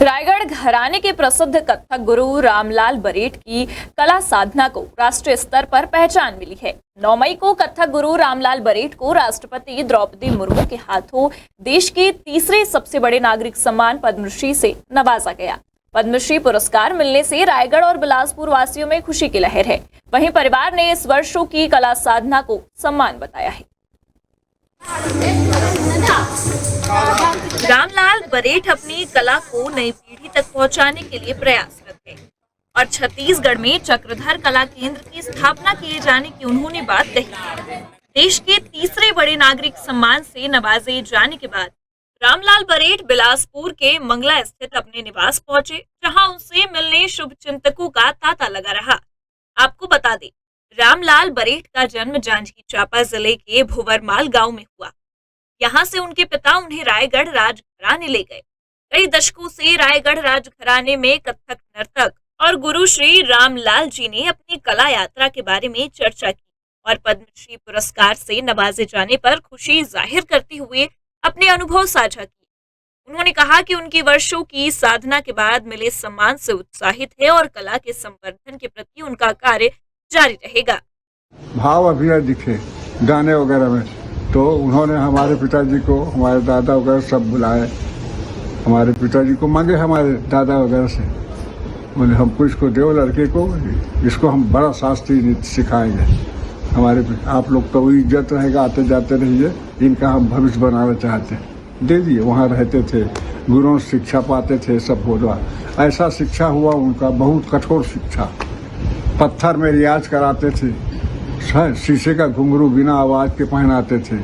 रायगढ़ घराने के प्रसिद्ध कथक गुरु रामलाल बरेठ की कला साधना को राष्ट्रीय स्तर पर पहचान मिली है। 9 मई को कथक गुरु रामलाल बरेठ को राष्ट्रपति द्रौपदी मुर्मू के हाथों देश के तीसरे सबसे बड़े नागरिक सम्मान पद्मश्री से नवाजा गया। पद्मश्री पुरस्कार मिलने से रायगढ़ और बिलासपुर वासियों में खुशी की लहर है। वहीं परिवार ने इस वर्षों की कला साधना को सम्मान बताया है। रामलाल बरेठ अपनी कला को नई पीढ़ी तक पहुंचाने के लिए प्रयासरत है और छत्तीसगढ़ में चक्रधर कला केंद्र की स्थापना किए जाने की उन्होंने बात कही। देश के तीसरे बड़े नागरिक सम्मान से नवाजे जाने के बाद रामलाल बरेठ बिलासपुर के मंगला स्थित अपने निवास पहुंचे, जहां उनसे मिलने शुभ चिंतकों का तांता लगा रहा। आपको बता दें, रामलाल बरेठ का जन्म जांजगीर चांपा जिले के भुवरमाल गांव में हुआ। यहाँ से उनके पिता उन्हें रायगढ़ राजघराने ले गए। कई दशकों से रायगढ़ राजघराने में कथक नर्तक और गुरु श्री रामलाल जी ने अपनी कला यात्रा के बारे में चर्चा की और पद्मश्री पुरस्कार से नवाजे जाने पर खुशी जाहिर करते हुए अपने अनुभव साझा किए। उन्होंने कहा कि उनकी वर्षों की साधना के बाद मिले सम्मान से उत्साहित है और कला के संवर्धन के प्रति उनका कार्य जारी रहेगा। भाव अभिनय दिखे गाने वगैरह में, तो उन्होंने हमारे पिताजी को, हमारे दादा वगैरह सब बुलाए। हमारे पिताजी को मांगे हमारे दादा वगैरह से, बोले हमको इसको दो लड़के को, इसको हम बड़ा शास्त्रीय नृत्य सिखाएंगे। हमारे आप लोग तो इज्जत रहेगा, आते जाते रहिए, इनका हम भविष्य बनाना चाहते हैं। दे दिए। वहाँ रहते थे, गुरुओं से शिक्षा पाते थे, सब बोला। ऐसा शिक्षा हुआ उनका, बहुत कठोर शिक्षा। पत्थर में रियाज कराते थे, शीशे का घुंघरू बिना आवाज के पहनाते थे।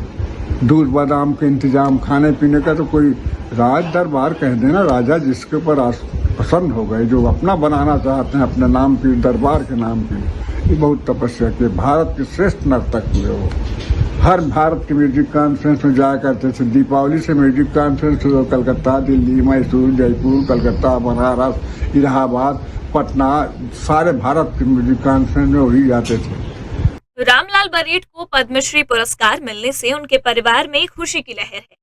दूध बादाम के इंतजाम, खाने पीने का तो कोई राज दरबार कह देना, राजा जिसके ऊपर प्रसन्न हो गए, जो अपना बनाना चाहते हैं अपने नाम की, दरबार के नाम की। ये बहुत तपस्या की। भारत के श्रेष्ठ नर्तक हुए वो। हर भारत के म्यूजिक कॉन्फ्रेंस में जाया करते थे। दीपावली से म्यूजिक कॉन्फ्रेंस कलकत्ता, दिल्ली, मैसूर, जयपुर, कलकत्ता, बनारस, इलाहाबाद, पटना, सारे भारत के म्यूजिक कॉन्फ्रेंस में वही जाते थे। रामलाल बरेठ को पद्मश्री पुरस्कार मिलने से उनके परिवार में खुशी की लहर है।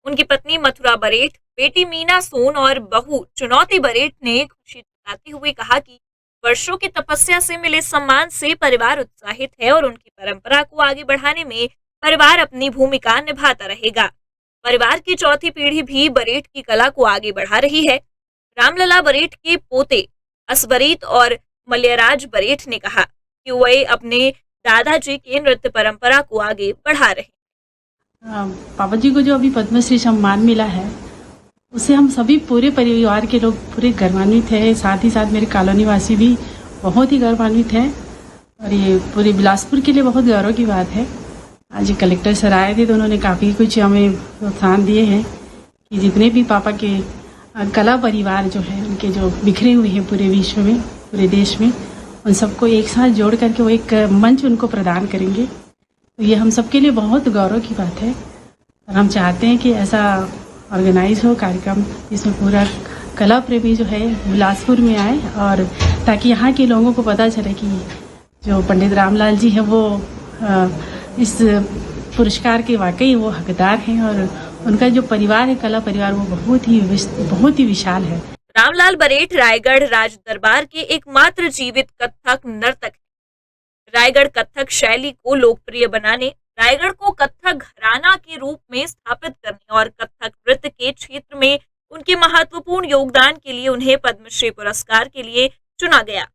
उनकी पत्नी मथुरा बरेठ, बेटी मीना सोन और बहू चुनौती बरेठ ने खुशी जताते हुए कहा कि वर्षों की तपस्या से मिले सम्मान से परिवार उत्साहित है और उनकी परंपरा को आगे बढ़ाने में परिवार अपनी भूमिका निभाता रहेगा। परिवार की चौथी पीढ़ी भी बरेठ की कला को आगे बढ़ा रही है। रामलला बरेठ के पोते असबरीत और मल्यराज बरेठ ने कहा कि वे अपने दादाजी के नृत्य परंपरा को आगे बढ़ा रहे हैं। पापा जी को जो अभी पद्मश्री सम्मान मिला है, उससे हम सभी पूरे परिवार के लोग पूरे गौरवान्वित हैं। साथ ही साथ मेरे कॉलोनी वासी भी बहुत ही गौरवान्वित हैं और ये पूरे बिलासपुर के लिए बहुत गौरव की बात है। आज कलेक्टर सर आए थे तो उन्होंने काफ़ी कुछ हमें प्रोत्साहन दिए हैं कि जितने भी पापा के कला परिवार जो है, उनके जो बिखरे हुए हैं पूरे विश्व में, पूरे देश में, उन सबको एक साथ जोड़ करके वो एक मंच उनको प्रदान करेंगे। तो ये हम सबके लिए बहुत गौरव की बात है और हम चाहते हैं कि ऐसा ऑर्गेनाइज हो कार्यक्रम, जिसमें पूरा कला प्रेमी जो है बिलासपुर में आए और ताकि यहाँ के लोगों को पता चले कि जो पंडित रामलाल जी हैं वो इस पुरस्कार के वाकई वो हकदार हैं और उनका जो परिवार है, कला परिवार, वो बहुत ही विशाल है। रामलाल बरेठ रायगढ़ राज दरबार के एकमात्र जीवित कथक नर्तक हैं। रायगढ़ कथक शैली को लोकप्रिय बनाने, रायगढ़ को कथक घराना के रूप में स्थापित करने और कथक नृत्य के क्षेत्र में उनके महत्वपूर्ण योगदान के लिए उन्हें पद्मश्री पुरस्कार के लिए चुना गया।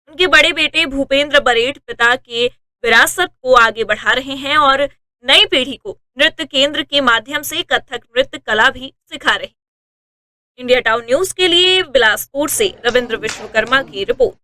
उनके बड़े बेटे भूपेंद्र बरेठ पिता के विरासत को आगे बढ़ा रहे हैं और नई पीढ़ी को नृत्य केंद्र के माध्यम से कथक नृत्य कला भी सिखा रहे हैं। इंडिया टाउन न्यूज के लिए बिलासपुर से रविंद्र विश्वकर्मा की रिपोर्ट।